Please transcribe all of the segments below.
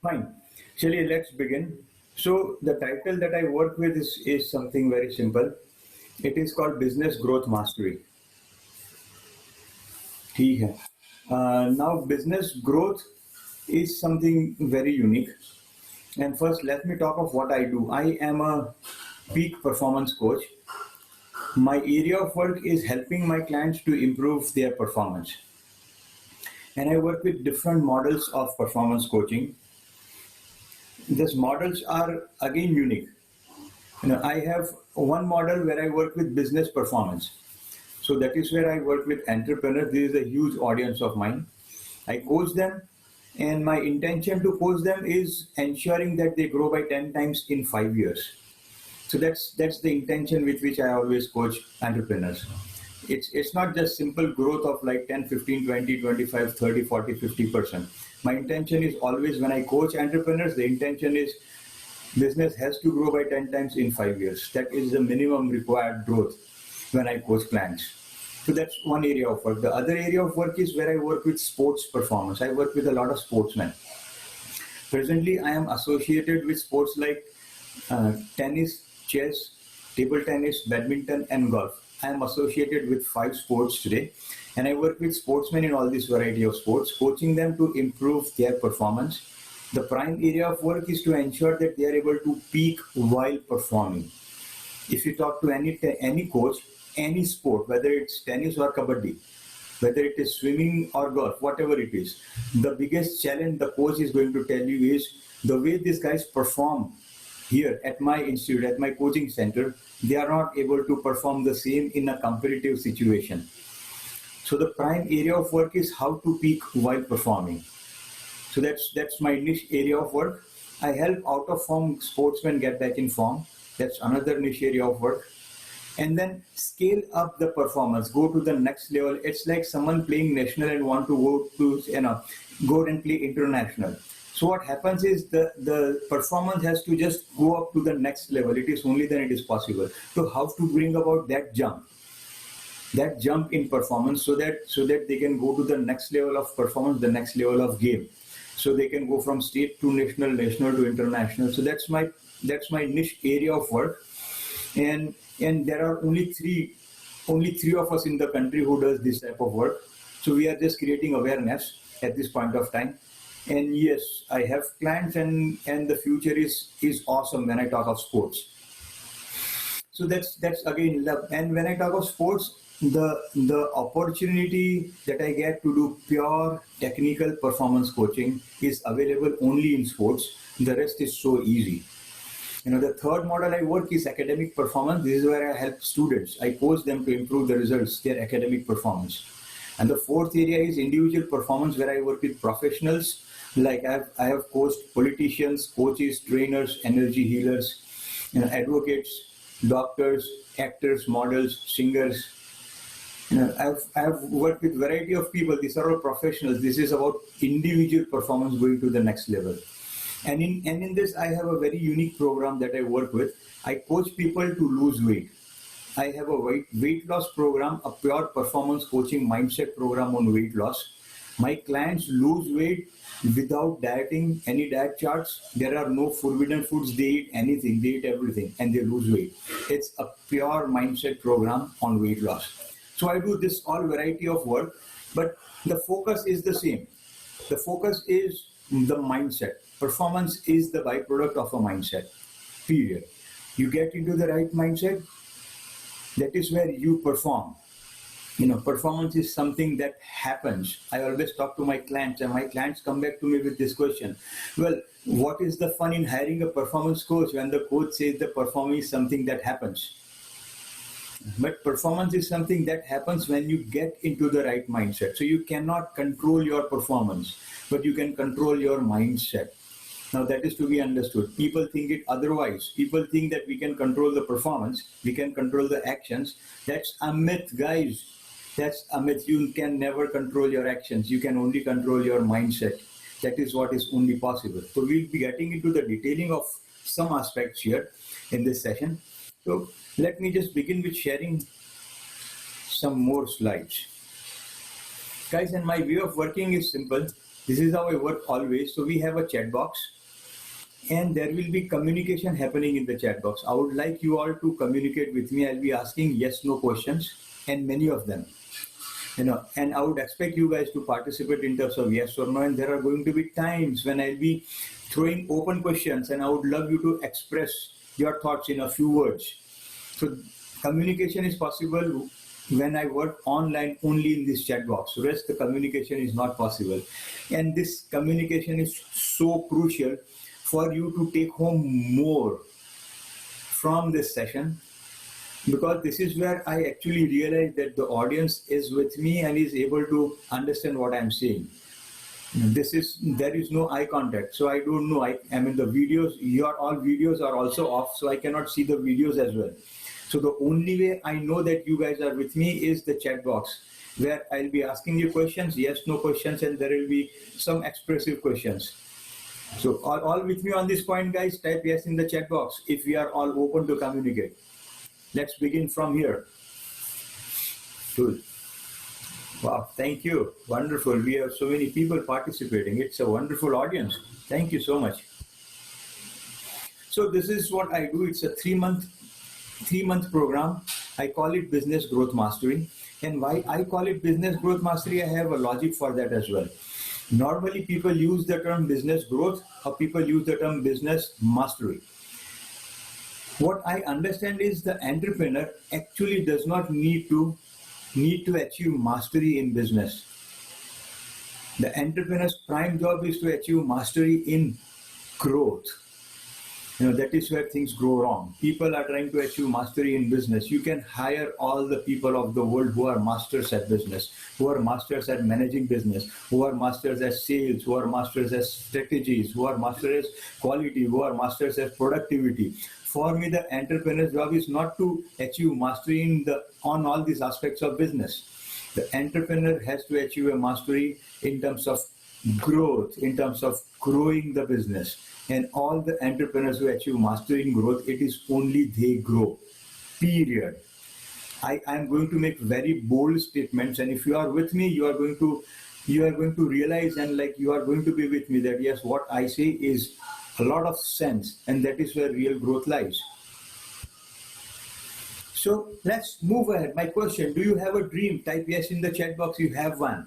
Fine. Shali, let's begin. So the title that I work with is something very simple. It is called Business Growth Mastery. ठीक है. Now business growth is something very unique. And first, let me talk of what I do. I am a peak performance coach. My area of work is helping my clients to improve their performance. And I work with different models of performance coaching. These models are again unique. I have one model where I work with business performance. So that is where I work with entrepreneurs. This is a huge audience of mine. I coach them, and my intention to coach them is ensuring that they grow by 10 times in 5 years. So that's the intention with which I always coach entrepreneurs. It's not just simple growth of like 10, 15, 20, 25, 30, 40, 50%. My intention is always, when I coach entrepreneurs, the intention is business has to grow by 10 times in 5 years. That is the minimum required growth when I coach clients. So that's one area of work. The other area of work is where I work with sports performance. I work with a lot of sportsmen. Presently, I am associated with sports like tennis, chess, table tennis, badminton, and golf. I am associated with 5 sports today, and I work with sportsmen in all this variety of sports, coaching them to improve their performance. The prime area of work is to ensure that they are able to peak while performing. If you talk to any coach, any sport, whether it's tennis or kabaddi, whether it is swimming or golf, whatever it is, the biggest challenge the coach is going to tell you is the way these guys perform here at my institute, at my coaching center, they are not able to perform the same in a competitive situation. So the prime area of work is how to peak while performing. So that's my niche area of work. I help out of form sportsmen get back in form. That's another niche area of work. And then scale up the performance, go to the next level. It's like someone playing national and want to go and play international. So what happens is the performance has to just go up to the next level. It is only then it is possible. So how to bring about that jump in performance so that they can go to the next level of performance, the next level of game. So they can go from state to national to international. So that's my niche area of work. And there are only three of us in the country who does this type of work. So we are just creating awareness at this point of time. And yes, I have clients, and the future is awesome when I talk of sports. So that's again love. And when I talk of sports, the opportunity that I get to do pure technical performance coaching is available only in sports. The rest is so easy. The third model I work is academic performance. This is where I help students. I coach them to improve the results, their academic performance. And the fourth area is individual performance, where I work with professionals. Like I have coached politicians, coaches, trainers, energy healers, advocates, doctors, actors, models, singers. I have worked with variety of people. These are all professionals. This is about individual performance going to the next level. And in this, I have a very unique program that I work with. I coach people to lose weight. I have a weight loss program, a pure performance coaching mindset program on weight loss. My clients lose weight without dieting, any diet charts. There are no forbidden foods. They eat anything, they eat everything, and they lose weight. It's a pure mindset program on weight loss. So I do this all variety of work, but the focus is the same. The focus is the mindset. Performance is the byproduct of a mindset, period. You get into the right mindset, that is where you perform. Performance is something that happens. I always talk to my clients, and my clients come back to me with this question. Well, what is the fun in hiring a performance coach when the coach says the performance is something that happens? But performance is something that happens when you get into the right mindset. So you cannot control your performance, but you can control your mindset. Now that is to be understood. People think it otherwise. People think that we can control the performance, we can control the actions. That's a myth, guys. That's a myth. You can never control your actions. You can only control your mindset. That is what is only possible. So we'll be getting into the detailing of some aspects here in this session. So let me just begin with sharing some more slides. Guys, and my way of working is simple. This is how I work always. So we have a chat box, and there will be communication happening in the chat box. I would like you all to communicate with me. I'll be asking yes, no questions, and many of them. And I would expect you guys to participate in terms of yes or no. And there are going to be times when I'll be throwing open questions, and I would love you to express your thoughts in a few words. So communication is possible when I work online only in this chat box. Rest the communication is not possible. And this communication is so crucial for you to take home more from this session, because this is where I actually realize that the audience is with me and is able to understand what I'm saying. There is no eye contact, so I don't know. I mean, the videos, your all videos are also off, so I cannot see the videos as well. So the only way I know that you guys are with me is the chat box, where I'll be asking you questions, yes, no questions, and there will be some expressive questions. So all with me on this point, guys? Type yes in the chat box if we are all open to communicate. Let's begin from here. Cool. Wow, thank you. Wonderful. We have so many people participating. It's a wonderful audience. Thank you so much. So this is what I do. It's a three-month program. I call it Business Growth Mastery. And why I call it Business Growth Mastery, I have a logic for that as well. Normally, people use the term business growth, or people use the term business mastery. What I understand is the entrepreneur actually does not need to achieve mastery in business. The entrepreneur's prime job is to achieve mastery in growth. That is where things go wrong. People are trying to achieve mastery in business. You can hire all the people of the world who are masters at business, who are masters at managing business, who are masters at sales, who are masters at strategies, who are masters at quality, who are masters at productivity. For me, the entrepreneur's job is not to achieve mastery on all these aspects of business. The entrepreneur has to achieve a mastery in terms of growth, in terms of growing the business. And all the entrepreneurs who achieve mastery in growth, it is only they grow, period. I am going to make very bold statements, and if you are with me, you are going to realize, and you are going to be with me, that yes, what I say is a lot of sense, and that is where real growth lies. So let's move ahead. My question: do you have a dream? Type yes in the chat box. You have one.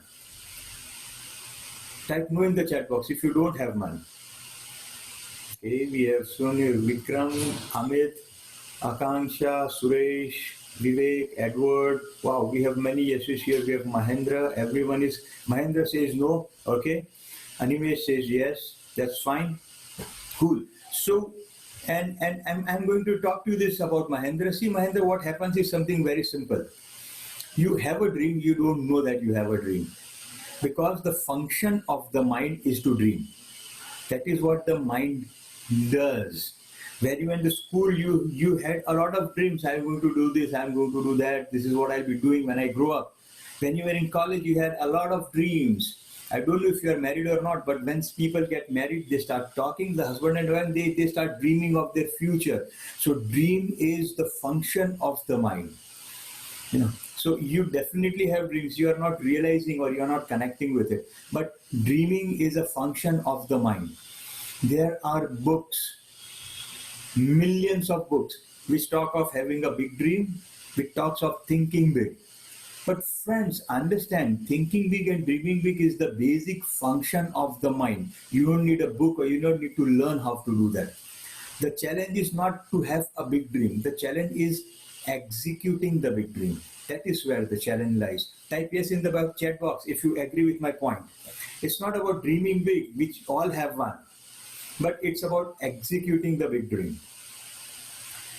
Type no in the chat box if you don't have one. Okay, we have Sonia, Vikram, Amit, Akanksha, Suresh, Vivek, Edward. Wow, we have many yeses here. We have Mahendra. Mahendra says no. Okay. Animesh says yes. That's fine. Cool. So, and I'm going to talk to you this about Mahendra. See, Mahendra, what happens is something very simple. You have a dream. You don't know that you have a dream, because the function of the mind is to dream. That is what the mind does. When you went to school, you had a lot of dreams. I'm going to do this, I'm going to do that, this is what I'll be doing when I grow up. When you were in college, you had a lot of dreams. I don't know if you are married or not, but when people get married, they start talking, the husband and wife, they start dreaming of their future. So dream is the function of the mind. So you definitely have dreams. You are not realizing, or you are not connecting with it. But dreaming is a function of the mind. There are books, millions of books, which talk of having a big dream, which talks of thinking big. But friends, understand, thinking big and dreaming big is the basic function of the mind. You don't need a book, or you don't need to learn how to do that. The challenge is not to have a big dream. The challenge is executing the big dream. That is where the challenge lies. Type yes in the chat box if you agree with my point. It's not about dreaming big, which all have one, but it's about executing the big dream.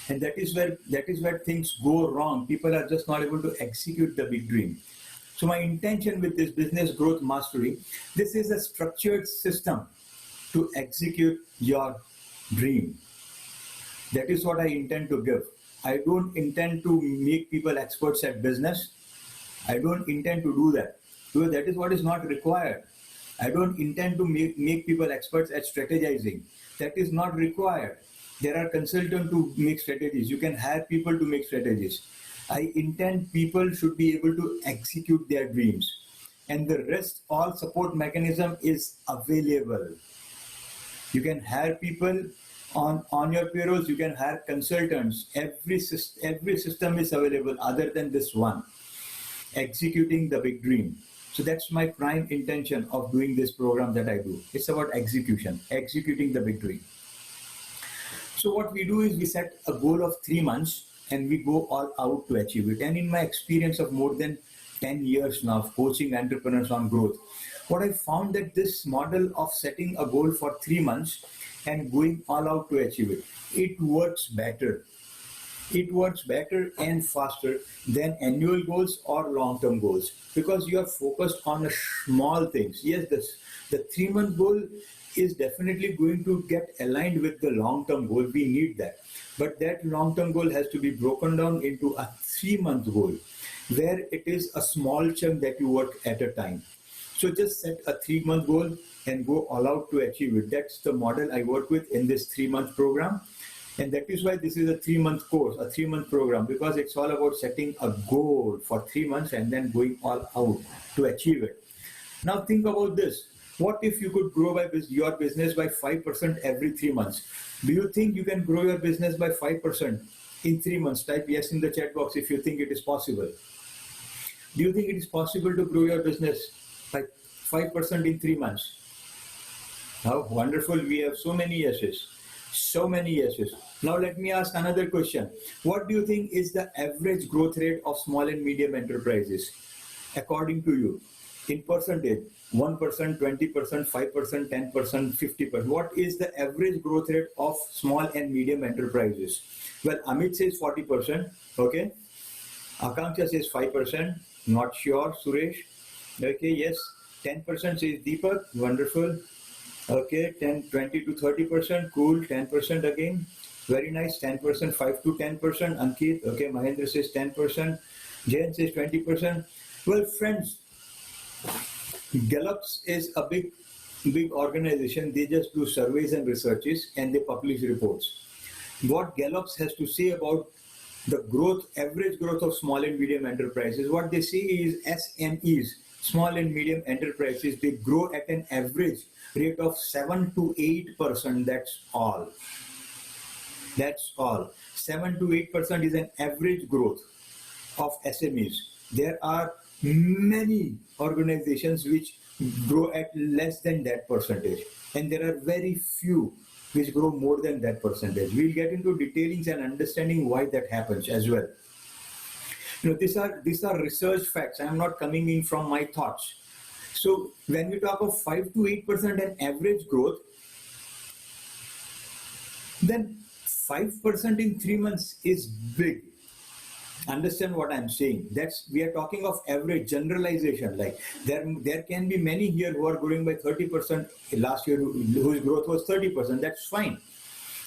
And that is where things go wrong. People are just not able to execute the big dream. So my intention with this business growth mastery, this is a structured system to execute your dream. That is what I intend to give. I don't intend to make people experts at business. I don't intend to do that. Because that is what is not required. I don't intend to make people experts at strategizing. That is not required. There are consultants to make strategies. You can hire people to make strategies. I intend people should be able to execute their dreams. and the rest, all support mechanism is available. You can hire people on your payrolls, you can hire consultants. Every system is available other than this one, executing the big dream. So that's my prime intention of doing this program that I do. It's about execution, executing the big dream. So what we do is we set a goal of 3 months and we go all out to achieve it. And in my experience of more than 10 years now of coaching entrepreneurs on growth, what I found that this model of setting a goal for 3 months and going all out to achieve it, it works better. It works better and faster than annual goals or long-term goals because you are focused on the small things. Yes, the 3-month goal is definitely going to get aligned with the long-term goal. We need that. But that long-term goal has to be broken down into a 3-month goal where it is a small chunk that you work at a time. So just set a 3-month goal and go all out to achieve it. That's the model I work with in this 3-month program. And that is why this is a 3-month course, a 3-month program, because it's all about setting a goal for 3 months and then going all out to achieve it. Now think about this. What if you could grow your business by 5% every 3 months? Do you think you can grow your business by 5% in 3 months? Type yes in the chat box if you think it is possible. Do you think it is possible to grow your business by 5% in 3 months? How wonderful. We have so many yeses. So many yeses. Now let me ask another question. What do you think is the average growth rate of small and medium enterprises according to you? In percentage, 1%, 20%, 5%, 10%, 50%. What is the average growth rate of small and medium enterprises? Well, Amit says 40%. Okay. Akanksha says 5%. Not sure. Suresh. Okay. Yes. 10% says Deepak. Wonderful. Okay. 10, 20 to 30%. Cool. 10% again. Very nice. 10%. 5 to 10%. Ankit. Okay. Mahendra says 10%. Jain says 20%. Well, friends, Gallup's is a big organization. They just do surveys and researches and they publish reports. What Gallup's has to say about the average growth of small and medium enterprises, what they say is SMEs, small and medium enterprises, they grow at an average rate of 7 to 8%. That's all. That's all. 7 to 8% is an average growth of SMEs. There are many organizations which grow at less than that percentage, and there are very few which grow more than that percentage. We'll get into detailings and understanding why that happens as well. You know, these are research facts. I am not coming in from my thoughts. So when we talk of 5 to 8% an average growth, then 5% in 3 months is big. Understand what I'm saying? We are talking of average generalization. Like there can be many here who are growing by 30% last year, whose growth was 30%. That's fine,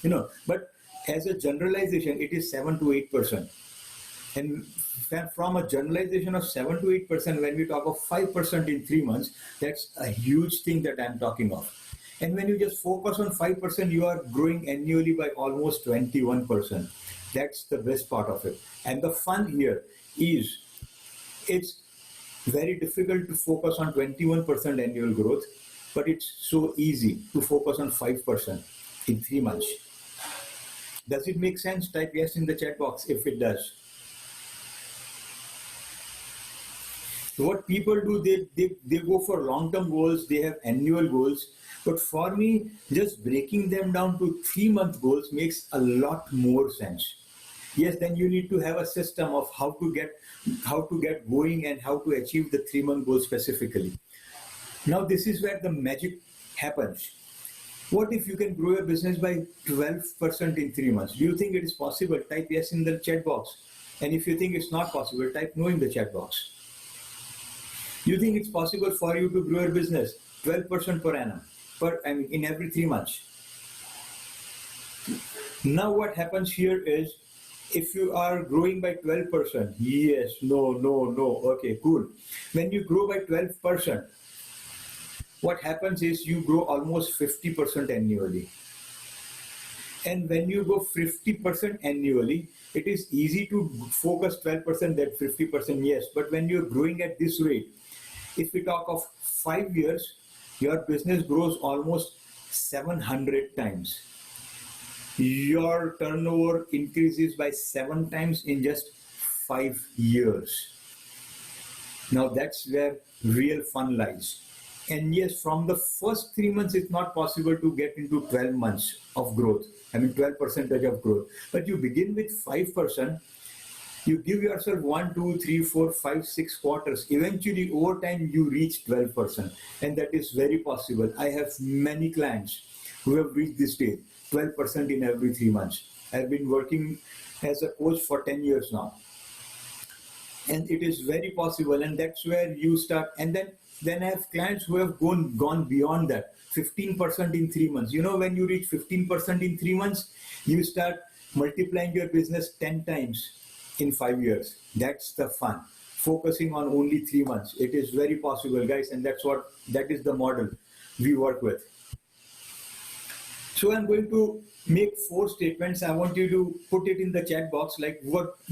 you know. But as a generalization, it is 7 to 8%. And from a generalization of 7 to 8%, when we talk of 5% in 3 months, that's a huge thing that I'm talking of. And when you just focus on 5%, you are growing annually by almost 21%. That's the best part of it. And the fun here is it's very difficult to focus on 21% annual growth, but it's so easy to focus on 5% in 3 months. Does it make sense? Type yes in the chat box if it does. So what people do, they go for long-term goals, they have annual goals. But for me, just breaking them down to 3-month goals makes a lot more sense. Yes, then you need to have a system of how to get going and how to achieve the 3-month goal specifically. Now, this is where the magic happens. What if you can grow your business by 12% in 3 months? Do you think it is possible? Type yes in the chat box. And if you think it's not possible, type no in the chat box. You think it's possible for you to grow your business 12% per annum, in every 3 months? Now what happens here is, if you are growing by 12%, yes, no, okay, cool. When you grow by 12%, what happens is you grow almost 50% annually. And when you go 50% annually, it is easy to focus 12%, that 50%, yes. But when you're growing at this rate, If we talk of 5 years, your business grows almost 700 times. Your turnover increases by 7 times in just 5 years. Now that's where real fun lies. And yes, from the first 3 months, it's not possible to get into 12 months of growth. 12% of growth. But you begin with 5%, you give yourself 1, 2, 3, 4, 5, 6 quarters. Eventually, over time, you reach 12%. And that is very possible. I have many clients who have reached this stage, 12% in every 3 months. I've been working as a coach for 10 years now. And it is very possible. And that's where you start. And then I have clients who have gone beyond that, 15% in 3 months. You know, when you reach 15% in 3 months, you start multiplying your business 10 times in 5 years. That's the fun. Focusing on only 3 months. It is very possible, guys, and that is the model we work with. So I'm going to make 4 statements. I want you to put it in the chat box, like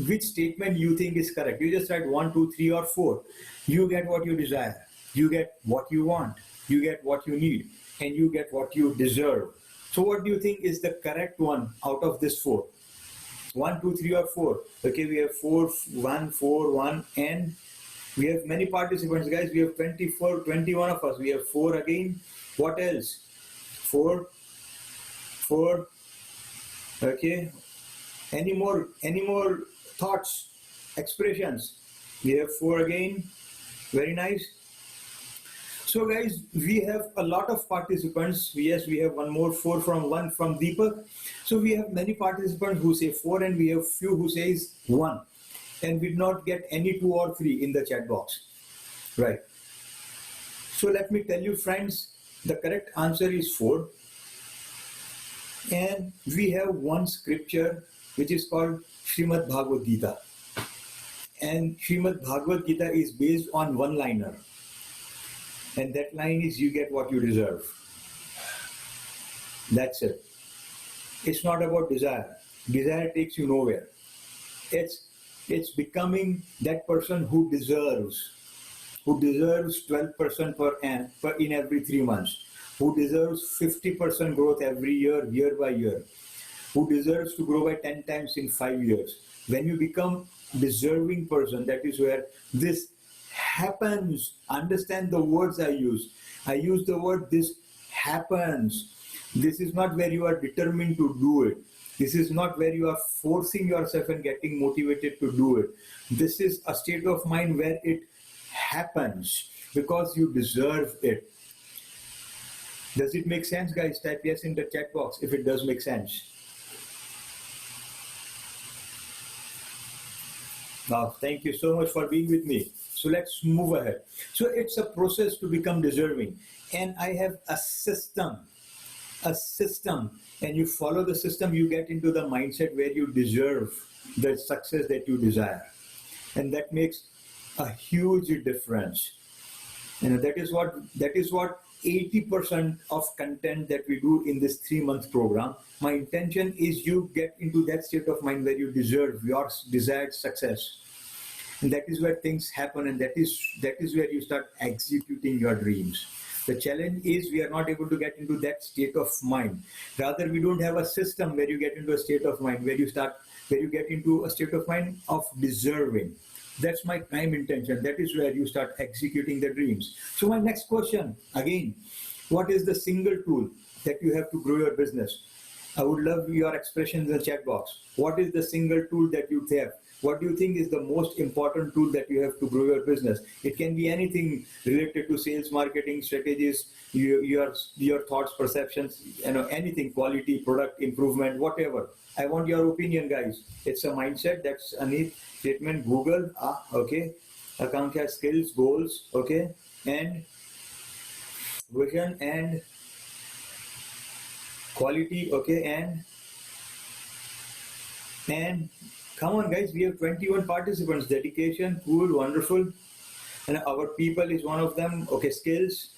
which statement you think is correct. You just write 1, 2, 3, or 4. You get what you desire. You get what you want. You get what you need. And you get what you deserve. So what do you think is the correct one out of this 4? 1, 2, 3, or 4. Okay, we have 4, 1, 4, 1, and we have many participants, guys. We have 24, 21 of us. We have 4 again. What else? 4, 4. Okay. Any more thoughts, expressions? We have 4 again. Very nice. So guys, we have a lot of participants. Yes, we have one more 4 from Deepak. So we have many participants who say 4, and we have few who says 1. And we did not get any 2 or 3 in the chat box. Right. So let me tell you, friends, the correct answer is 4. And we have one scripture which is called Srimad Bhagavad Gita. And Srimad Bhagavad Gita is based on one-liner. And that line is, you get what you deserve. That's it. It's not about desire. Desire takes you nowhere. It's becoming that person who deserves 12% per in every 3 months, who deserves 50% growth every year by year, who deserves to grow by 10 times in 5 years. When you become deserving person, that is where this happens. Understand the words I use. I use the word this happens. This is not where you are determined to do it. This is not where you are forcing yourself and getting motivated to do it. This is a state of mind where it happens because you deserve it. Does it make sense, guys? Type yes in the chat box if it does make sense. Now, thank you so much for being with me. So let's move ahead. So it's a process to become deserving. And I have a system. And you follow the system, you get into the mindset where you deserve the success that you desire. And that makes a huge difference. And that is what 80% of content that we do in this 3-month program. My intention is you get into that state of mind where you deserve your desired success. And that is where things happen, and that is where you start executing your dreams. The challenge is we are not able to get into that state of mind. Rather, we don't have a system where you get into a state of mind where you get into a state of mind of deserving. That's my prime intention. That is where you start executing the dreams. So my next question, again, what is the single tool that you have to grow your business? I would love your expression in the chat box. What is the single tool that you have? What do you think is the most important tool that you have to grow your business? It can be anything related to sales, marketing, strategies, your thoughts, perceptions, anything, quality, product improvement, whatever. I want your opinion, guys. It's a mindset. That's a neat statement. Google, okay. Akanksha, skills, goals, okay, and vision and quality, okay, and come on, guys, we have 21 participants. Dedication, cool, wonderful. And our people is one of them. Okay, skills,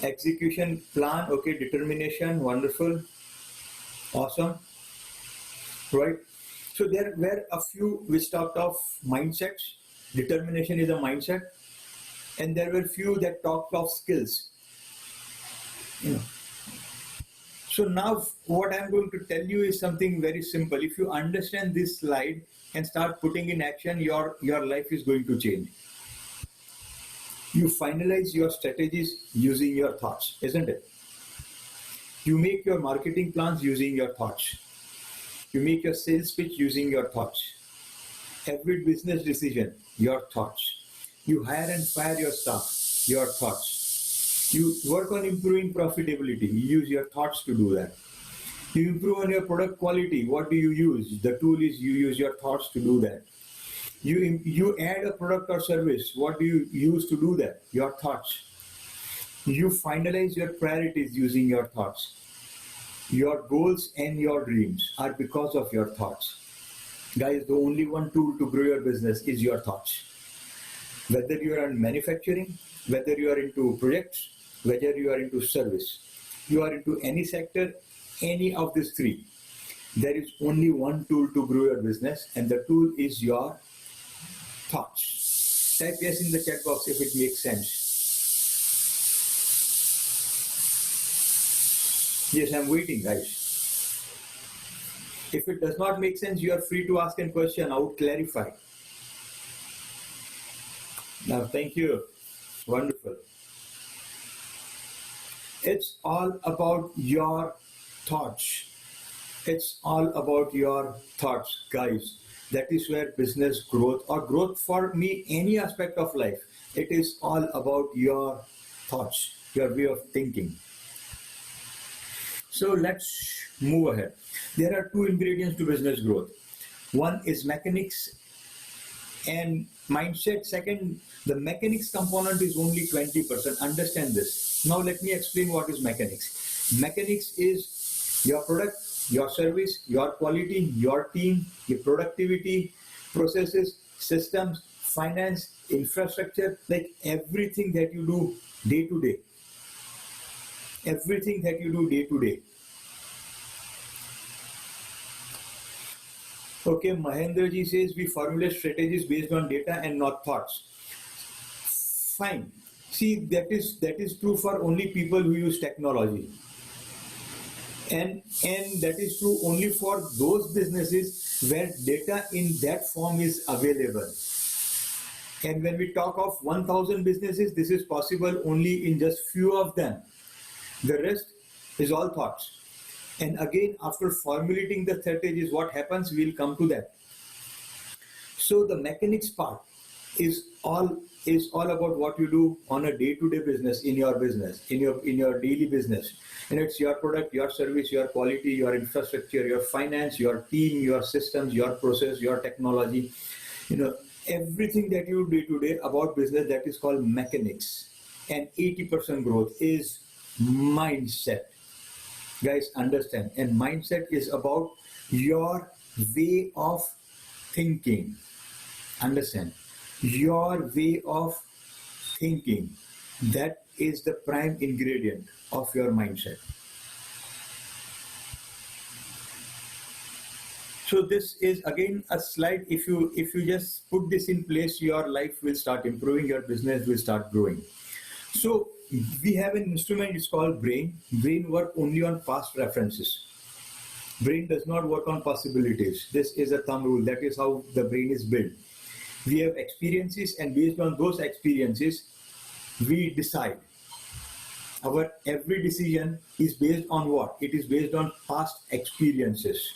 execution, plan, okay, determination, wonderful, awesome, right? So there were a few which talked of mindsets. Determination is a mindset. and there were few that talked of skills. So now what I'm going to tell you is something very simple. If you understand this slide and start putting in action, your life is going to change. You finalize your strategies using your thoughts, isn't it? You make your marketing plans using your thoughts. You make your sales pitch using your thoughts. Every business decision, your thoughts. You hire and fire your staff, your thoughts. You work on improving profitability, you use your thoughts to do that. You improve on your product quality, what do you use? The tool is you use your thoughts to do that. You add a product or service, what do you use to do that? Your thoughts. You finalize your priorities using your thoughts. Your goals and your dreams are because of your thoughts. Guys, the only one tool to grow your business is your thoughts. Whether you are in manufacturing, whether you are into projects, whether you are into service, you are into any sector, any of these three, there is only one tool to grow your business, and the tool is your thoughts. Type yes in the chat box if it makes sense. Yes, I'm waiting, guys. If it does not make sense, you are free to ask a question. I would clarify. Now, thank you. Wonderful. It's all about your thoughts. It's all about your thoughts, guys. That is where business growth, or growth for me, any aspect of life, it is all about your thoughts, your way of thinking. So let's move ahead. There are two ingredients to business growth. One is mechanics and mindset. Second, the mechanics component is only 20%. Understand this. Now let me explain what is mechanics. Mechanics is your product, your service, your quality, your team, your productivity, processes, systems, finance, infrastructure, like everything that you do day to day. Everything that you do day to day. Okay, Mahendra ji says we formulate strategies based on data and not thoughts. Fine. See, that is true for only people who use technology. And that is true only for those businesses where data in that form is available. And when we talk of 1,000 businesses, this is possible only in just few of them. The rest is all thoughts. And again, after formulating the strategies, what happens, we'll come to that. So the mechanics part is all about what you do on a day-to-day business, in your business, in your daily business. And it's your product, your service, your quality, your infrastructure, your finance, your team, your systems, your process, your technology. Everything that you do day-to-day about business, that is called mechanics. And 80% growth is mindset. Guys, understand. And mindset is about your way of thinking. Understand. Your way of thinking. That is the prime ingredient of your mindset. So this is again a slide. If you just put this in place, your life will start improving, your business will start growing. So we have an instrument, it's called brain. Brain work only on past references. Brain does not work on possibilities. This is a thumb rule. That is how the brain is built. We have experiences, and based on those experiences, we decide. Our every decision is based on what? It is based on past experiences.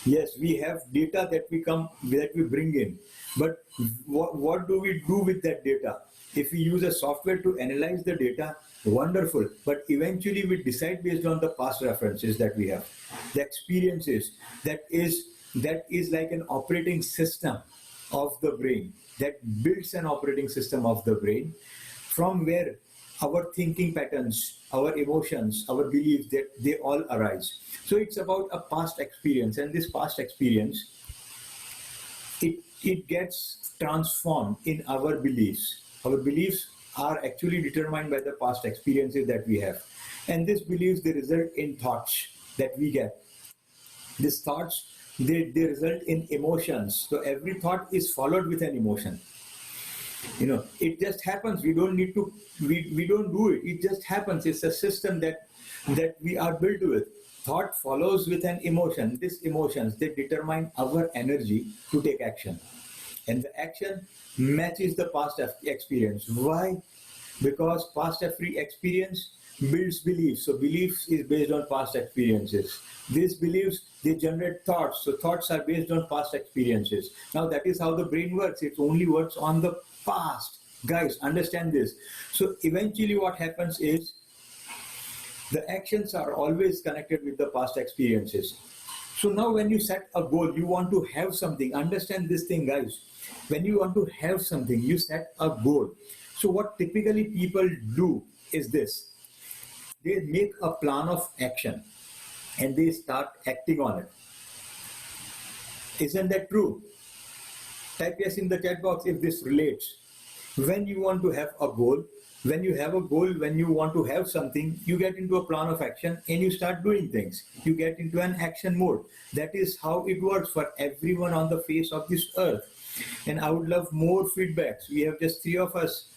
Yes, we have data that we bring in, but what do we do with that data? If we use a software to analyze the data, wonderful. But eventually we decide based on the past references that we have, the experiences. That is like an operating system of the brain, that builds an operating system of the brain, from where our thinking patterns, our emotions, our beliefs, that they all arise. So it's about a past experience, and this past experience, it gets transformed in our beliefs. Our beliefs are actually determined by the past experiences that we have. And these beliefs, they result in thoughts that we get. These thoughts, they result in emotions. So every thought is followed with an emotion. It just happens. We don't need to, we don't do it. It just happens. It's a system that we are built with. Thought follows with an emotion. These emotions, they determine our energy to take action. And the action matches the past experience. Why? Because past every experience builds beliefs. So beliefs is based on past experiences. These beliefs, they generate thoughts. So thoughts are based on past experiences. Now that is how the brain works. It only works on the past. Guys, understand this. So eventually what happens is the actions are always connected with the past experiences. So now when you set a goal, you want to have something. Understand this thing, guys. When you want to have something, you set a goal. So what typically people do is this. They make a plan of action and they start acting on it. Isn't that true? Type yes in the chat box if this relates. When you want to have a goal, when you have a goal, when you want to have something, you get into a plan of action and you start doing things. You get into an action mode. That is how it works for everyone on the face of this earth. And I would love more feedbacks. We have just 3 of us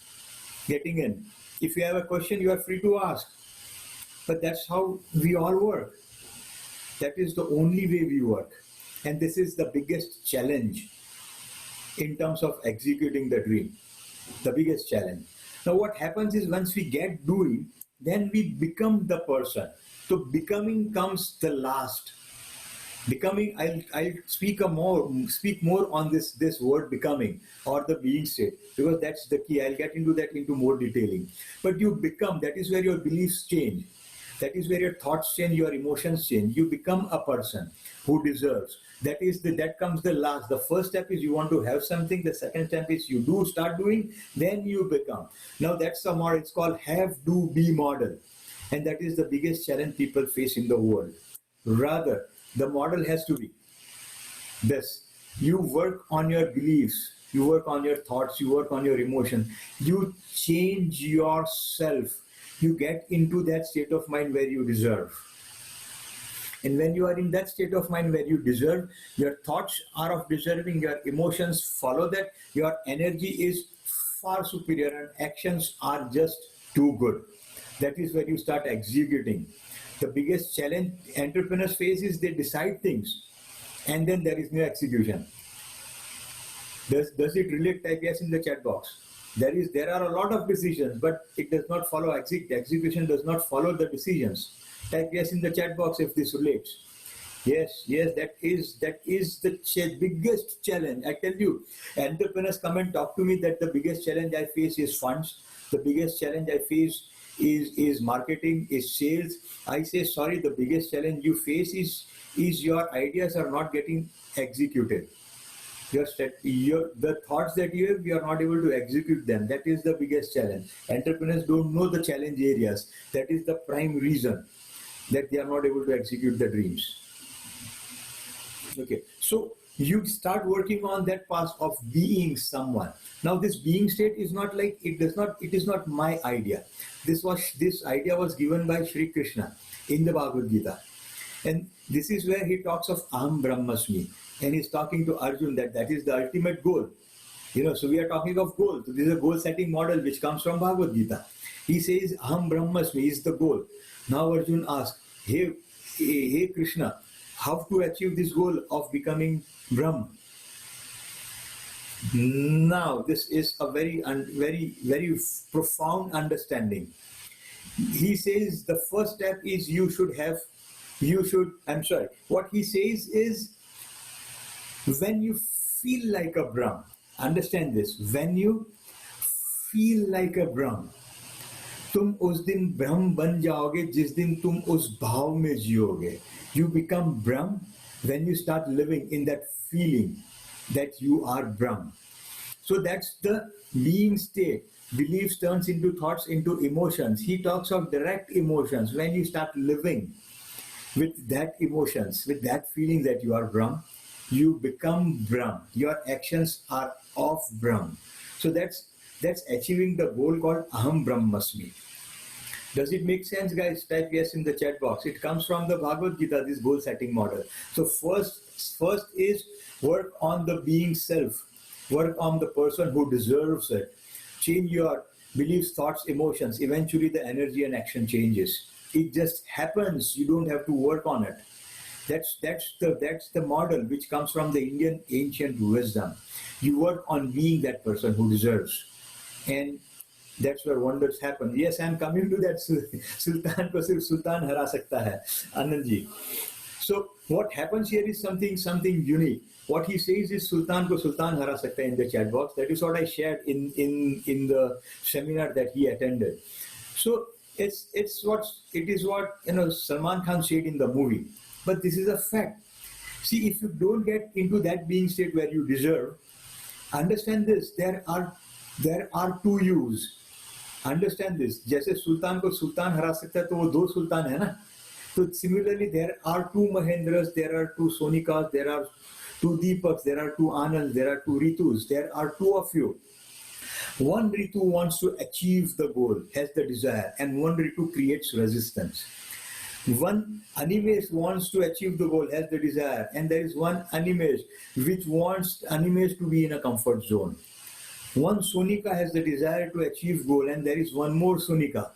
getting in. If you have a question, you are free to ask. But that's how we all work. That is the only way we work. And this is the biggest challenge in terms of executing the dream. The biggest challenge. Now what happens is once we get doing, then we become the person. So becoming comes the last. Becoming, I'll speak more on this word becoming or the being state, because that's the key. I'll get into that into more detailing. But you become, that is where your beliefs change. That is where your thoughts change, your emotions change. You become a person who deserves. That comes the last. The first step is you want to have something. The second step is you do start doing, then you become. Now that's the model. It's called have, do, be model. And that is the biggest challenge people face in the world. Rather, the model has to be this. You work on your beliefs. You work on your thoughts. You work on your emotions. You change yourself. You get into that state of mind where you deserve. And when you are in that state of mind where you deserve, your thoughts are of deserving, your emotions follow that, your energy is far superior and actions are just too good. That is where you start executing. The biggest challenge entrepreneurs face is they decide things and then there is no execution. Does it relate? Type yes in the chat box. There are a lot of decisions, but it does not follow execution does not follow the decisions. Type yes in the chat box if this relates. Yes, that is the biggest challenge. I tell you, entrepreneurs come and talk to me that the biggest challenge I face is funds. The biggest challenge I face is marketing, is sales. I say, sorry, the biggest challenge you face is your ideas are not getting executed. The thoughts that you have, you are not able to execute them. That is the biggest challenge. Entrepreneurs don't know the challenge areas. That is the prime reason that they are not able to execute the dreams. Okay, so you start working on that path of being someone. Now this being state is not like, it is not my idea. This idea was given by Sri Krishna in the Bhagavad Gita. And this is where he talks of Aham Brahmasmi. And he's talking to Arjun that is the ultimate goal. So we are talking of goals. So this is a goal setting model which comes from Bhagavad Gita. He says Aham Brahmasmi is the goal. Now Arjun asks, hey Krishna, how to achieve this goal of becoming Brahm? Now this is a very profound understanding. He says the first step is what he says is, when you feel like a Brahm, understand this, when you feel like a Brahm, तुम उस दिन ब्रह्म बन जाओगे जिस दिन तुम उस भाव में जियोगे. You become Brahm when you start living in that feeling that you are Brahm. So that's the being state. Beliefs turns into thoughts, into emotions. He talks of direct emotions. When you start living with that emotions, with that feeling that you are Brahm, you become Brahm. Your actions are of Brahm. So that's achieving the goal called Aham Brahmasmi. Does it make sense, guys? Type yes in the chat box. It comes from the Bhagavad Gita, this goal setting model. So first is work on the being self. Work on the person who deserves it. Change your beliefs, thoughts, emotions. Eventually, the energy and action changes. It just happens. You don't have to work on it. That's the model which comes from the Indian ancient wisdom. You work on being that person who deserves, and that's where wonders happen. Yes, I'm coming to that. Sultan ko sirf Sultan hara sakta hai, Anand ji. So what happens here is something unique. What he says is Sultan ko Sultan hara sakta hai in the chat box. That is what I shared in the seminar that he attended. So it is what Salman Khan said in the movie. But this is a fact. See, if you don't get into that being state where you deserve, understand this, there are two yous. Understand this. जैसे सुल्तान को सुल्तान हरा सकता है तो वो दो सुल्तान है ना. So similarly, there are two Mahendras, there are two Sonikas, there are two Deepaks, there are two Anands, there are two Ritus, there are two of you. One Ritu wants to achieve the goal, has the desire, and one Ritu creates resistance. One Animesh wants to achieve the goal, has the desire, and there is one Animesh which wants Animesh to be in a comfort zone. One Sonika has the desire to achieve goal, and there is one more Sonika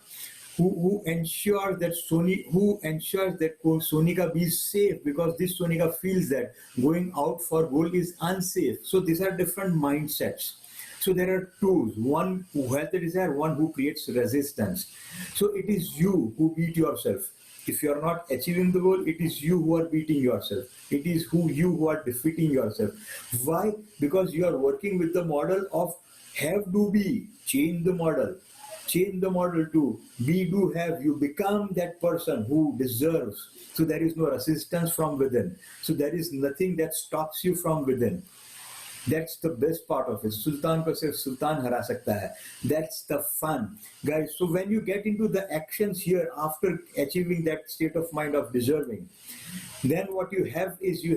who ensures that Sonika be safe, because this Sonika feels that going out for goal is unsafe. So these are different mindsets. So there are two, one who has the desire, one who creates resistance. So it is you who beat yourself. If you are not achieving the goal, it is you who are beating yourself. It is you who are defeating yourself. Why? Because you are working with the model of have, do, be. Change the model. Change the model to be, do, have. You become that person who deserves. So there is no resistance from within. So there is nothing that stops you from within. That's the best part of it. Sultan ko sirf Sultan hara sakta hai. That's the fun. Guys, so when you get into the actions here after achieving that state of mind of deserving, then what you have is you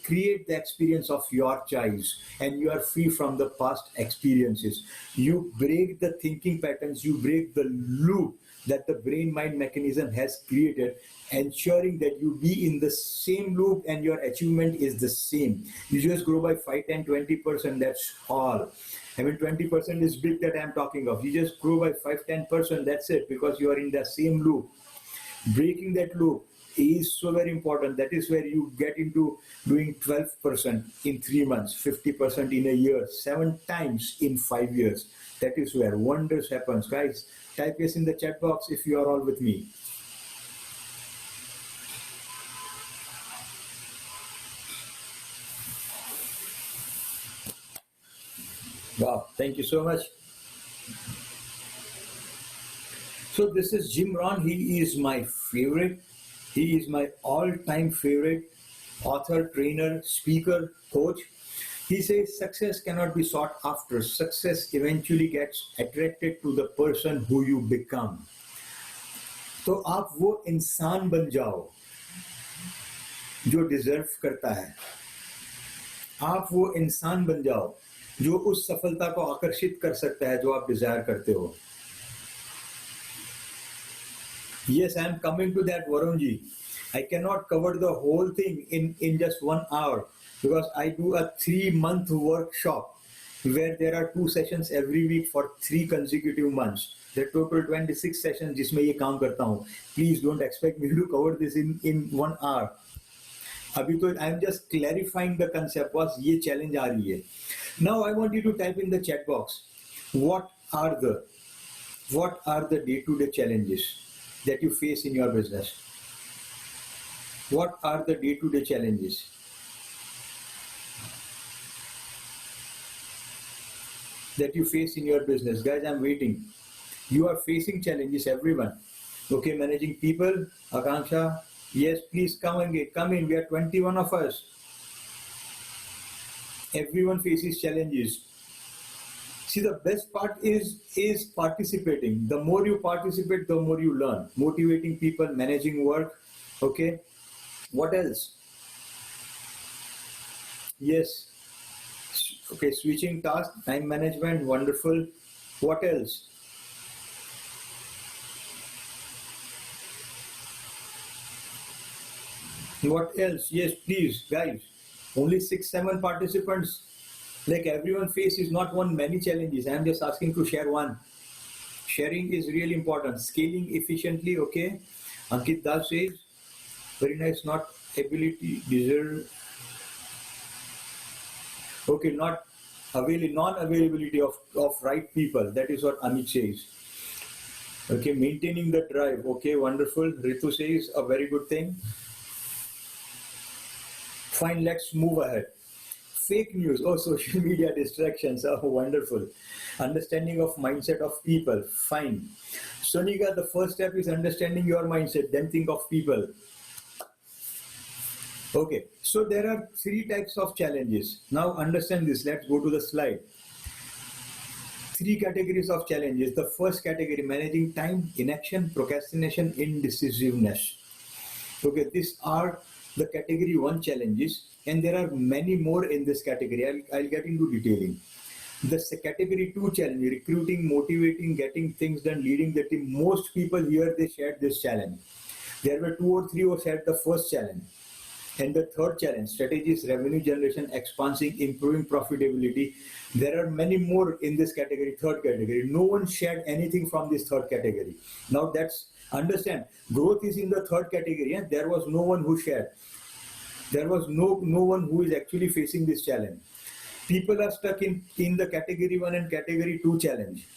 create the experience of your choice, and you are free from the past experiences. You break the thinking patterns, you break the loop that the brain-mind mechanism has created, ensuring that you be in the same loop and your achievement is the same. You just grow by 5, 10, 20%, that's all. I mean, 20% is big that I'm talking of. You just grow by 5, 10%, that's it, because you are in the same loop. Breaking that loop is so very important. That is where you get into doing 12% in 3 months, 50% in a year, 7 times in 5 years. That is where wonders happens. Guys, type yes in the chat box if you are all with me. Wow, thank you so much. So this is Jim Rohn. He is my favorite. He is my all-time favorite author, trainer, speaker, coach. He says success cannot be sought after. Success eventually gets attracted to the person who you become. तो आप वो इंसान बन जाओ जो deserve करता है. आप वो इंसान बन जाओ जो उस सफलता को आकर्षित कर सकता है जो आप डिजायर करते हो. Yes, I am coming to that, Varunji. I cannot cover the whole thing in just 1 hour, because I do a 3-month workshop where there are 2 sessions every week for 3 consecutive months. The total 26 sessions जिसमें ये काम करता हूँ. Please don't expect me to cover this in 1 hour. अभी तो I am just clarifying the concept. बस ये challenge आ रही है. Now I want you to type in the chat box. What are the day-to-day challenges that you face in your business? What are the day-to-day challenges? That you face in your business? Guys, I'm waiting. You are facing challenges, everyone. Okay, managing people, Akanksha. Yes, please come in. We are 21 of us. Everyone faces challenges. See, the best part is participating. The more you participate, the more you learn. Motivating people, managing work. Okay. What else? Yes. Okay, switching tasks, time management, wonderful. What else? What else? Yes, please, guys. Only 6-7 participants. Like everyone faces not one, many challenges. I'm just asking to share one. Sharing is really important. Scaling efficiently, okay. Ankit Das says, very nice, not ability, deserve. Okay, not non-availability of right people. That is what Amit says. Okay, maintaining the drive. Okay, wonderful. Ritu says a very good thing. Fine, let's move ahead. Fake news or social media distractions. Oh, wonderful. Understanding of mindset of people. Fine. Sonika, the first step is understanding your mindset, then think of people. Okay, so there are three types of challenges. Now understand this. Let's go to the slide. Three categories of challenges. The first category, managing time, inaction, procrastination, indecisiveness. Okay, these are the category 1 challenges, and there are many more in this category. I'll get into detailing. The category 2 challenge, recruiting, motivating, getting things done, leading the team. Most people here, they shared this challenge. There were 2 or 3 who shared the first challenge. And the third challenge, strategies, revenue generation, expansion, improving profitability. There are many more in this category, third category. No one shared anything from this third category. Now that's, understand, growth is in the third category, and there was no one who shared. There was no one who is actually facing this challenge. People are stuck in the category 1 and category 2 challenge.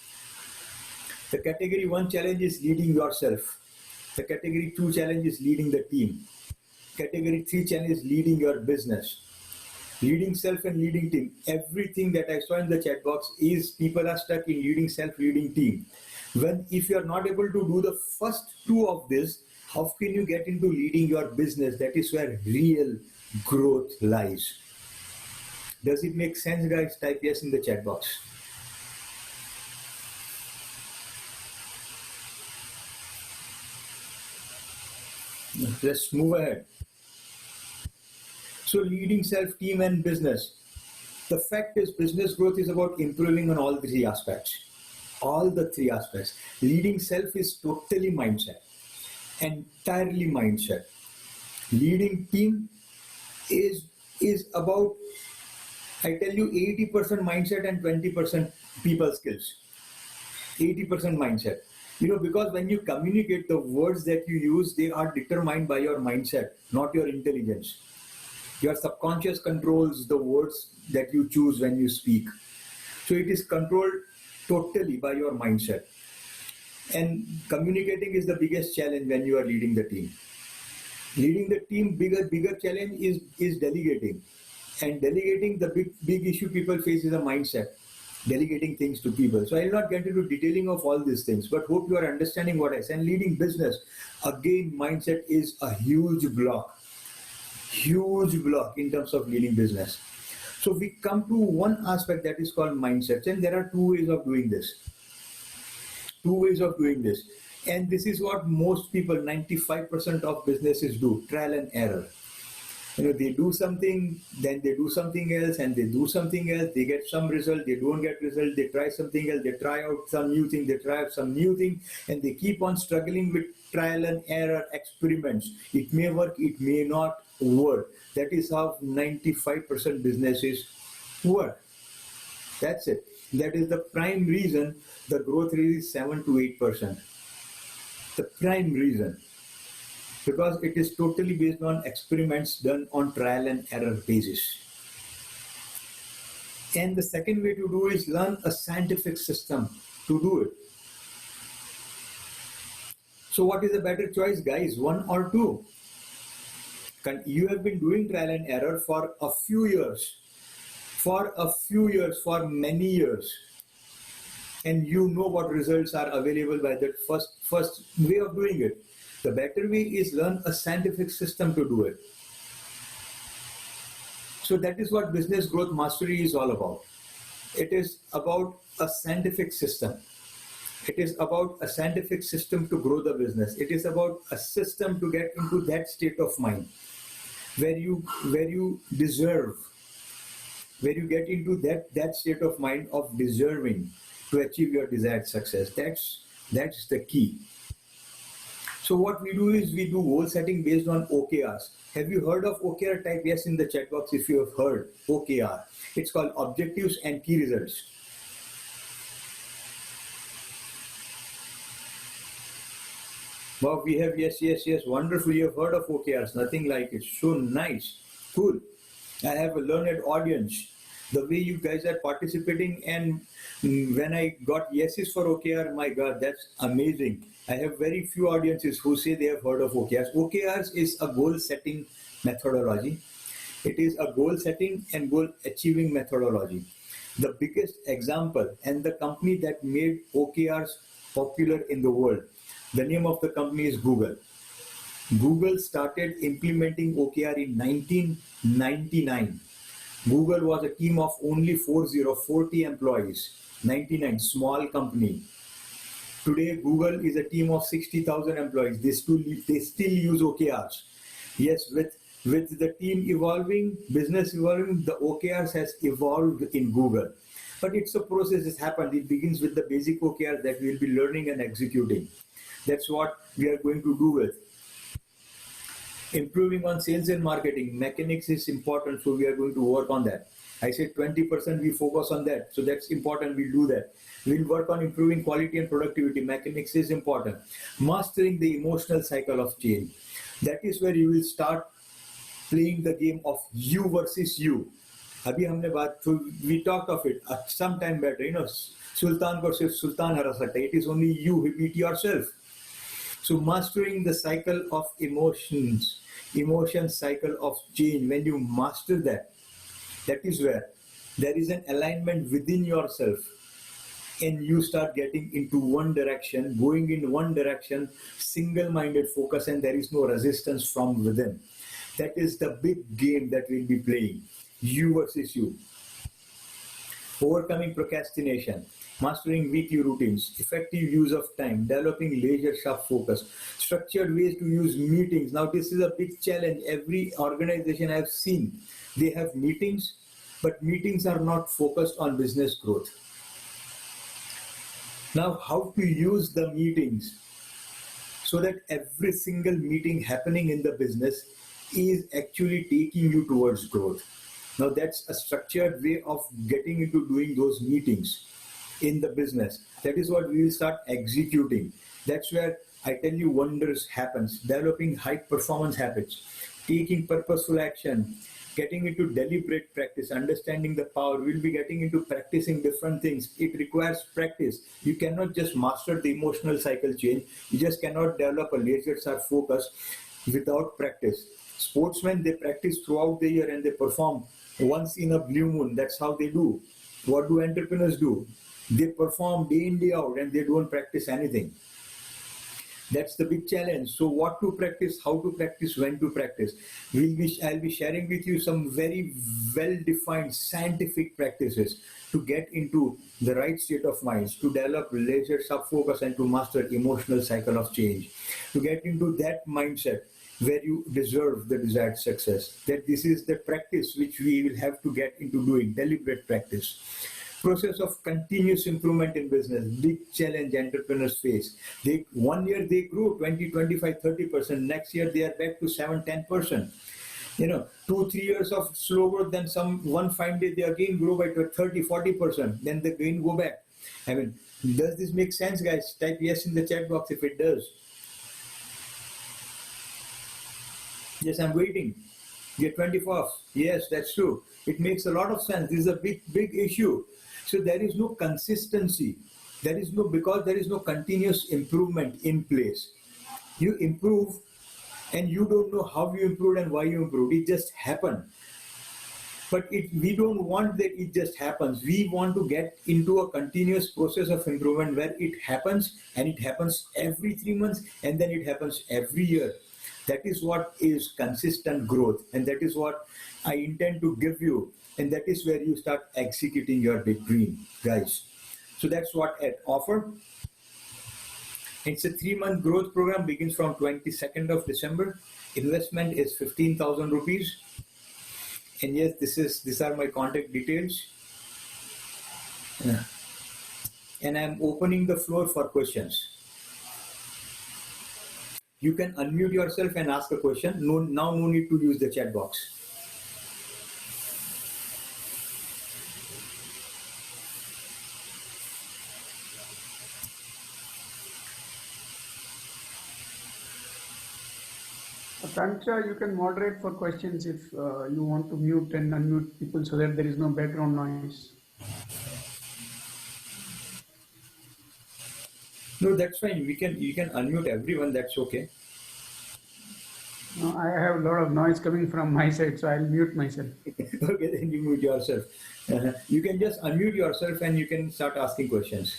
The category 1 challenge is leading yourself. The category 2 challenge is leading the team. Category 3 challenge is leading your business. Leading self and leading team. Everything that I saw in the chat box is people are stuck in leading self, leading team. If you are not able to do the first 2 of this, how can you get into leading your business? That is where real growth lies. Does it make sense, guys? Type yes in the chat box. Let's move ahead. So leading self, team and business. The fact is business growth is about improving on all 3 aspects. All the 3 aspects. Leading self is totally mindset. Entirely mindset. Leading team is about, I tell you, 80% mindset and 20% people skills. 80% mindset. Because when you communicate, the words that you use, they are determined by your mindset, not your intelligence. Your subconscious controls the words that you choose when you speak. So it is controlled totally by your mindset. And communicating is the biggest challenge when you are leading the team. Leading the team, bigger challenge is delegating. And delegating, the big issue people face is a mindset. Delegating things to people. So I will not get into detailing of all these things, but hope you are understanding what I said. And leading business, again, mindset is a huge block in terms of leading business. So we come to one aspect that is called mindset, and there are 2 ways of doing this. And this is what most people, 95% of businesses do, trial and error. They do something, then they do something else, and they do something else, they get some result, they don't get result, they try something else, they try out some new thing, and they keep on struggling with trial and error experiments. It may work, it may not work. That is how 95% businesses work. That's it. That is the prime reason the growth rate is 7 to 8%. The prime reason. Because it is totally based on experiments done on trial and error basis. And the second way to do is learn a scientific system to do it. So what is a better choice, guys? 1 or 2? You have been doing trial and error for a few years. For many years. And you know what results are available by that first way of doing it. The better way is learn a scientific system to do it. So that is what business growth mastery is all about. It is about a scientific system. It is about a scientific system to grow the business. It is about a system to get into that state of mind where you deserve, where you get into that state of mind of deserving to achieve your desired success. That's the key. So what we do is we do goal setting based on OKRs. Have you heard of OKR? Type yes in the chat box if you have heard OKR. It's called objectives and key results. Wow, we have yes, wonderful. You have heard of OKRs, nothing like it. So nice, cool. I have a learned audience. The way you guys are participating, and when I got yeses for OKR, my God, that's amazing. I have very few audiences who say they have heard of OKRs. OKRs is a goal setting methodology. It is a goal setting and goal achieving methodology. The biggest example and the company that made OKRs popular in the world, the name of the company is Google. Google started implementing OKR in 1999. Google was a team of only 40 employees, 99, small company. Today, Google is a team of 60,000 employees. They still use OKRs. Yes, with the team evolving, business evolving, the OKRs has evolved in Google. But it's a process that's happened. It begins with the basic OKRs that we'll be learning and executing. That's what we are going to do with. Improving on sales and marketing. Mechanics is important, so we are going to work on that. I said 20% we focus on that. So that's important, we'll do that. We'll work on improving quality and productivity. Mechanics is important. Mastering the emotional cycle of change. That is where you will start playing the game of you versus you. We talked of it some time back, Sultan versus Sultan Harasata. It is only you who beat yourself. So mastering the cycle of emotion cycle of change. When you master that, that is where there is an alignment within yourself, and you start getting into one direction, going in one direction, single-minded focus, and there is no resistance from within. That is the big game that we'll be playing, you versus you. Overcoming procrastination, mastering weekly routines, effective use of time, developing laser-sharp focus, structured ways to use meetings. Now, this is a big challenge. Every organization I've seen, they have meetings, but meetings are not focused on business growth. Now, how to use the meetings so that every single meeting happening in the business is actually taking you towards growth. Now, that's a structured way of getting into doing those meetings in the business. That is what we will start executing. That's where I tell you wonders happens. Developing high performance habits, taking purposeful action, getting into deliberate practice, understanding the power. We'll be getting into practicing different things. It requires practice. You cannot just master the emotional cycle change. You just cannot develop a laser-sharp focus without practice. Sportsmen, they practice throughout the year and they perform once in a blue moon. That's how they do. What do entrepreneurs do? They perform day in, day out, and they don't practice anything. That's the big challenge. So what to practice, how to practice, when to practice. I'll be sharing with you some very well-defined scientific practices to get into the right state of mind, to develop laser-sharp focus and to master emotional cycle of change, to get into that mindset where you deserve the desired success. That this is the practice which we will have to get into doing, deliberate practice. Process of continuous improvement in business, big challenge entrepreneurs face. One year they grew 20, 25, 30%. Next year they are back to 7, 10%. 2-3 years of slow growth, then one fine day they again grow by 30, 40%. Then they again go back. Does this make sense, guys? Type yes in the chat box if it does. Yes, I'm waiting. Get 24th. Yes, that's true. It makes a lot of sense. This is a big issue. So there is no consistency. Because there is no continuous improvement in place. You improve and you don't know how you improved and why you improved. It just happened. But we don't want that it just happens. We want to get into a continuous process of improvement where it happens, and it happens every 3 months, and then it happens every year. That is what is consistent growth, and that is what I intend to give you, and that is where you start executing your big dream, guys. So that's what I offer. It's a 3-month growth program, begins from 22nd of December. Investment is 15,000 rupees. And yes, these are my contact details. And I'm opening the floor for questions. You can unmute yourself and ask a question. Now no need to use the chat box. Kancha, you can moderate for questions if you want to mute and unmute people so that there is no background noise. No, that's fine. You can unmute everyone. That's okay. No, I have a lot of noise coming from my side, so I'll mute myself. Okay, then you mute yourself. You can just unmute yourself and you can start asking questions.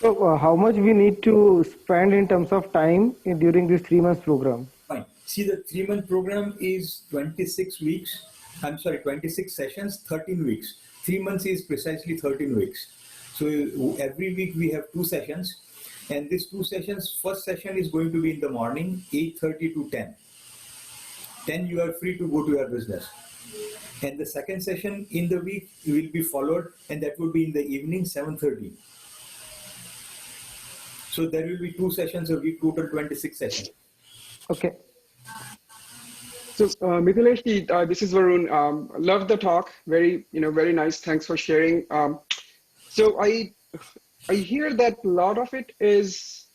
So, how much we need to spend in terms of time during this 3 months program? Fine. See, the 3-month program is 26 weeks. I'm sorry, 26 sessions, 13 weeks. 3 months is precisely 13 weeks. So every week we have 2 sessions. And these 2 sessions, first session is going to be in the morning, 8:30 to 10. 10 you are free to go to your business. And the second session in the week will be followed, and that will be in the evening, 7:30. So there will be 2 sessions a week, total 26 sessions. Okay. So Mithilesh, this is Varun. Love the talk. Very nice. Thanks for sharing. So I hear that a lot of it is,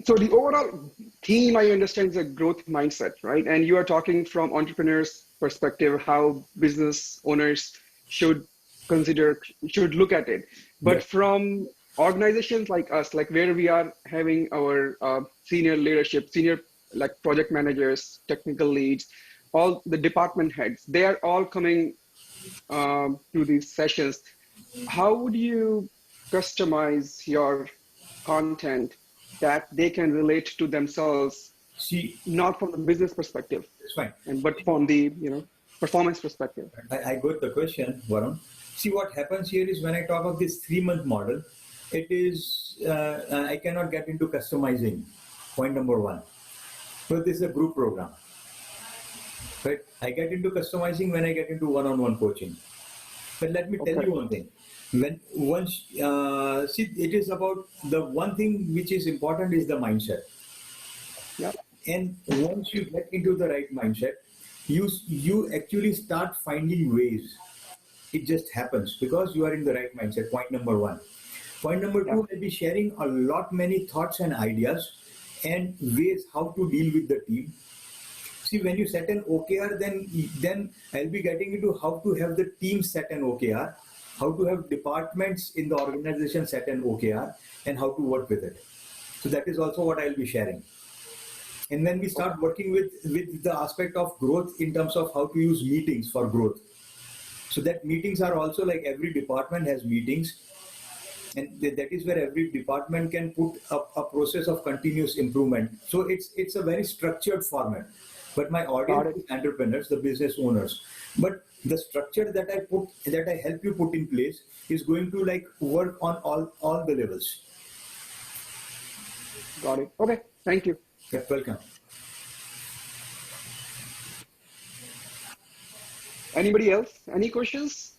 so the overall theme I understand is a growth mindset, right? And you are talking from entrepreneurs' perspective, how business owners should look at it. But from organizations like us, like where we are having our senior leadership, like project managers, technical leads, all the department heads, they are all coming to these sessions. How would you customize your content that they can relate to themselves? See, not from the business perspective, that's fine, but from the performance perspective. I got the question, Varun. See, what happens here is when I talk of this 3-month model, it is I cannot get into customizing. Point number 1. So this is a group program, right? I get into customizing when I get into one-on-one coaching. But let me tell you one thing. See, it is about the one thing which is important is the mindset. Yeah. And once you get into the right mindset, you actually start finding ways. It just happens because you are in the right mindset. Point number 1. Point number 2, I'll be sharing a lot many thoughts and ideas and ways how to deal with the team. See, when you set an OKR, then I'll be getting into how to have the team set an OKR, how to have departments in the organization set an OKR, and how to work with it. So that is also what I'll be sharing. And when we start working with the aspect of growth in terms of how to use meetings for growth. So that meetings are also like every department has meetings. And that is where every department can put up a process of continuous improvement. So it's a very structured format. But my audience is entrepreneurs, the business owners. But the structure that I help you put in place is going to like work on all the levels. Got it. Okay. Thank you. Yeah, welcome. Anybody else? Any questions?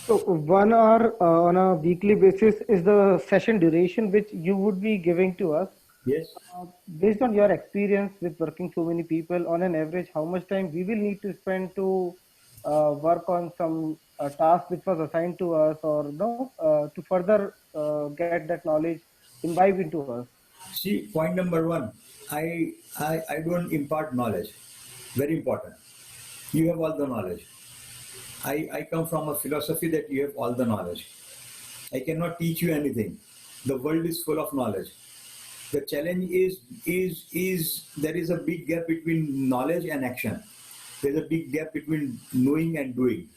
So 1 hour on a weekly basis is the session duration which you would be giving to us. Yes. Based on your experience with working so many people, on an average, how much time we will need to spend to work on some task which was assigned to us, or to further get that knowledge imbibed into us? See, point number 1, I don't impart knowledge. Very important. You have all the knowledge. I come from a philosophy that you have all the knowledge. I cannot teach you anything. The world is full of knowledge. The challenge is there is a big gap between knowledge and action. There's a big gap between knowing and doing.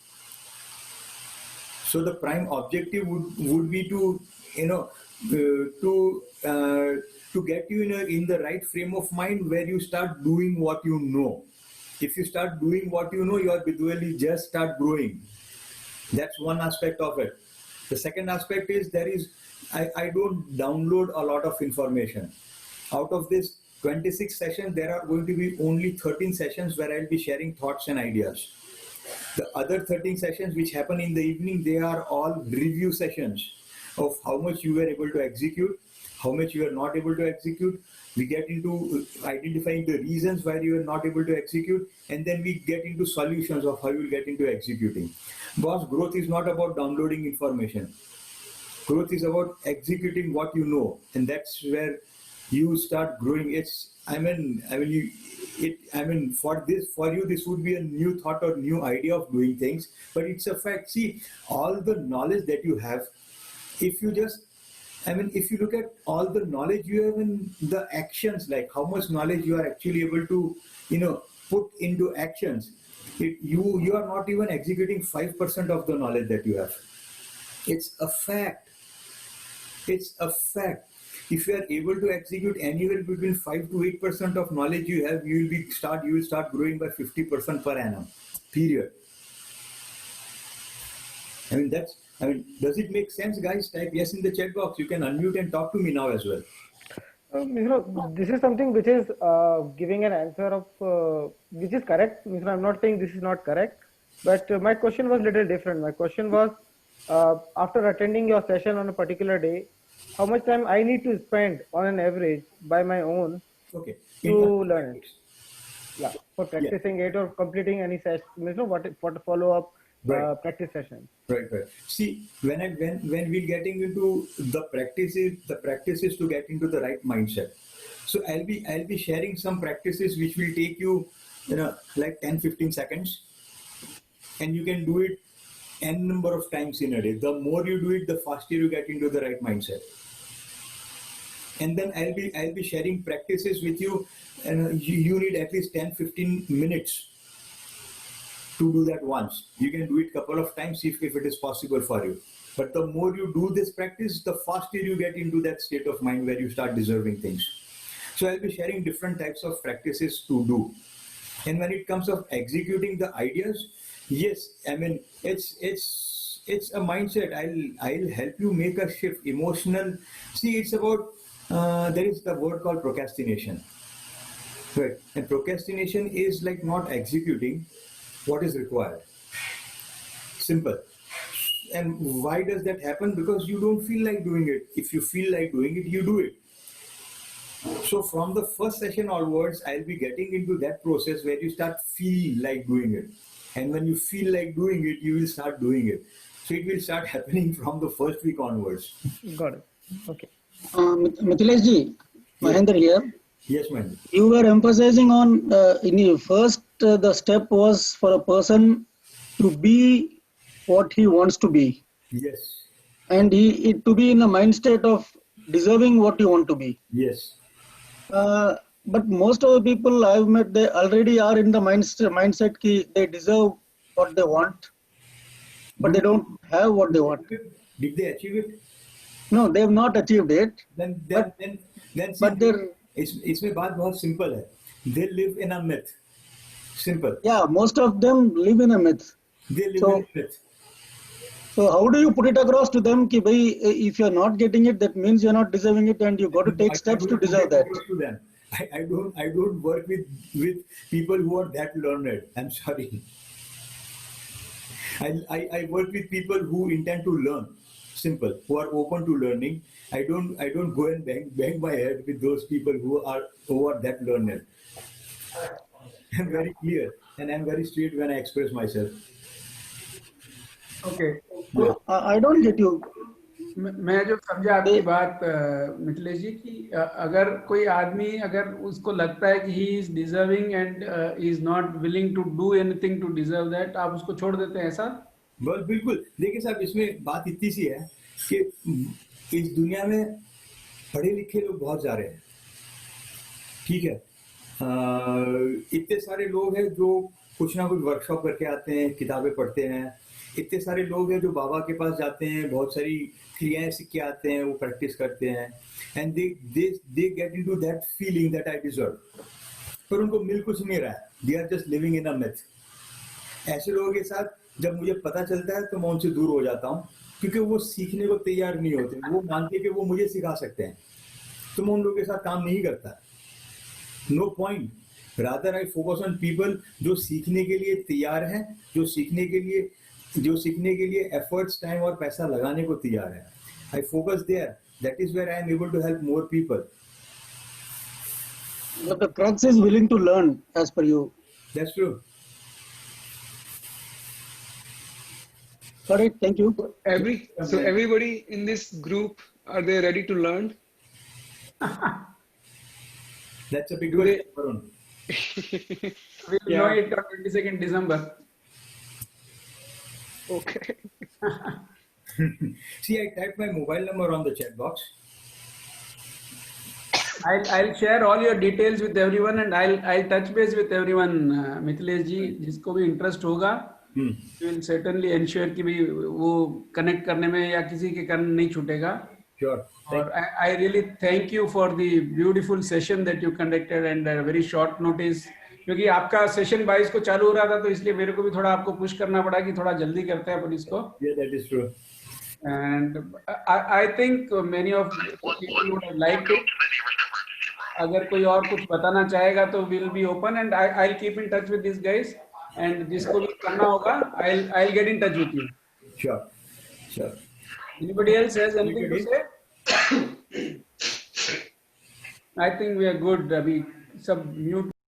So the prime objective would be to get you in the right frame of mind where you start doing what you know. If you start doing what you know, your will just start growing. That's one aspect of it. The second aspect is I don't download a lot of information. Out of this 26 sessions, there are going to be only 13 sessions where I'll be sharing thoughts and ideas. The other 13 sessions which happen in the evening, they are all review sessions of how much you were able to execute, how much you are not able to execute. We get into identifying the reasons why you are not able to execute, and then we get into solutions of how you will get into executing. Boss, growth is not about downloading information. Growth is about executing what you know, and that's where you start growing. For you, this would be a new thought or new idea of doing things, but it's a fact. See, all the knowledge that you have, if you look at all the knowledge you have in the actions, like how much knowledge you are actually able to, put into actions, you are not even executing 5% of the knowledge that you have. It's a fact. It's a fact. If you are able to execute anywhere between 5 to 8% of knowledge you have, you will start growing by 50% per annum. Period. Does it make sense, guys? Type yes in the chat box. You can unmute and talk to me now as well. This is something which is giving an answer of which is correct. I'm not saying this is not correct, but my question was a little different. My question was, after attending your session on a particular day, how much time I need to spend on an average by my own to learn it? Yeah, for practicing it or completing any session, what follow up practice session. Right. See, when we're getting into the practices to get into the right mindset. So I'll be sharing some practices which will take you, like 10-15 seconds, and you can do it n number of times in a day. The more you do it, the faster you get into the right mindset. And then I'll be sharing practices with you, and you need at least 10-15 minutes to do that once. You can do it a couple of times if it is possible for you. But the more you do this practice, the faster you get into that state of mind where you start deserving things. So I'll be sharing different types of practices to do. And when it comes of executing the ideas, yes, it's a mindset. I'll help you make a shift. Emotional. See, it's about there is the word called procrastination. Right. And procrastination is like not executing what is required. Simple. And why does that happen? Because you don't feel like doing it. If you feel like doing it, you do it. So from the first session onwards, I'll be getting into that process where you start feel like doing it. And when you feel like doing it, you will start doing it. So it will start happening from the first week onwards. Got it. Okay. Mithilesh ji, Mahendra here. Yes, man. You were emphasizing on in your first the step was for a person to be what he wants to be. Yes. And to be in a mind state of deserving what you want to be. Yes. But most of the people I've met, they already are in the mindset ki they deserve what they want, but they don't have what they want. Did they achieve it? No, they have not achieved it. Then but they're इसमें बात बहुत simple है. They live in a myth. Simple. Yeah, most of them live in a myth. They live in a myth. So how do you put it across to them ki bhai, if you're not getting it, that means you're not deserving it, and you got to take steps to deserve that. I don't work with people who are that learned. I'm sorry. I work with people who intend to learn. Simple. Who are open to learning. I don't go and bang my head with those people who are that learned. I'm very clear and I'm very straight when I express myself. Okay. Yeah. I don't get you. मैं जो समझा आपकी बात मिथिलेश जी कि अगर कोई आदमी अगर उसको लगता है कि he is deserving and is not willing to do anything to deserve that, आप उसको छोड़ देते हैं ऐसा? बस बिल्कुल. देखिए साहब, इसमें बात इतनी सी है कि इस दुनिया में पढ़े लिखे लोग बहुत जा रहे हैं. ठीक है. इतने सारे लोग हैं जो कुछ ना कुछ वर्कशॉप करके आते हैं, किताबें पढ़ते हैं. इतने सारे लोग हैं जो बाबा के पास जाते हैं, बहुत सारी क्रियाएं सीख के आते हैं, वो प्रैक्टिस करते हैं, and they get into that feeling that I deserve. पर उनको मिल कुछ नहीं रहा है. They are just living in a myth. ऐसे लोगों के साथ जब मुझे पता चलता है तो मैं उनसे दूर हो जाता हूँ, क्योंकि वो सीखने को तैयार नहीं होते. वो मानते कि वो मुझे सिखा सकते हैं, तो मैं उन लोगों के साथ काम नहीं करता. No point. Rather I focus on people जो सीखने के लिए तैयार हैं, जो सीखने के लिए एफर्ट्स, टाइम और पैसा लगाने को तैयार है. I focus there. That is where I am able to help more people. But the crux is willing to learn, as per you. That's true. Got it. Thank you. So everybody in this group, are they ready to learn? That's a big Do they- question, Varun. We'll know it on 22nd December. Okay. See, I typed my mobile number on the chat box. I'll share all your details with everyone and I'll touch base with everyone. Mithilesh ji, जिसको भी interest होगा, will certainly ensure कि भी वो connect करने में या किसी के कारण नहीं छूटेगा. Sure. और I really thank you for the beautiful session that you conducted and very short notice. क्योंकि आपका सेशन 22 को चालू हो रहा था, तो इसलिए मेरे को भी थोड़ा आपको पुश करना पड़ा कि थोड़ा जल्दी करते हैं अपन इसको. Yeah, that is true. And I think many of people would have liked it. अगर कोई और कुछ बताना चाहेगा तो we'll be open and I'll keep in touch with these guys and जिसको भी करना होगा I'll get in touch with you. Sure. Sure. Anybody else has anything to say? I think we are good. अभी सब mute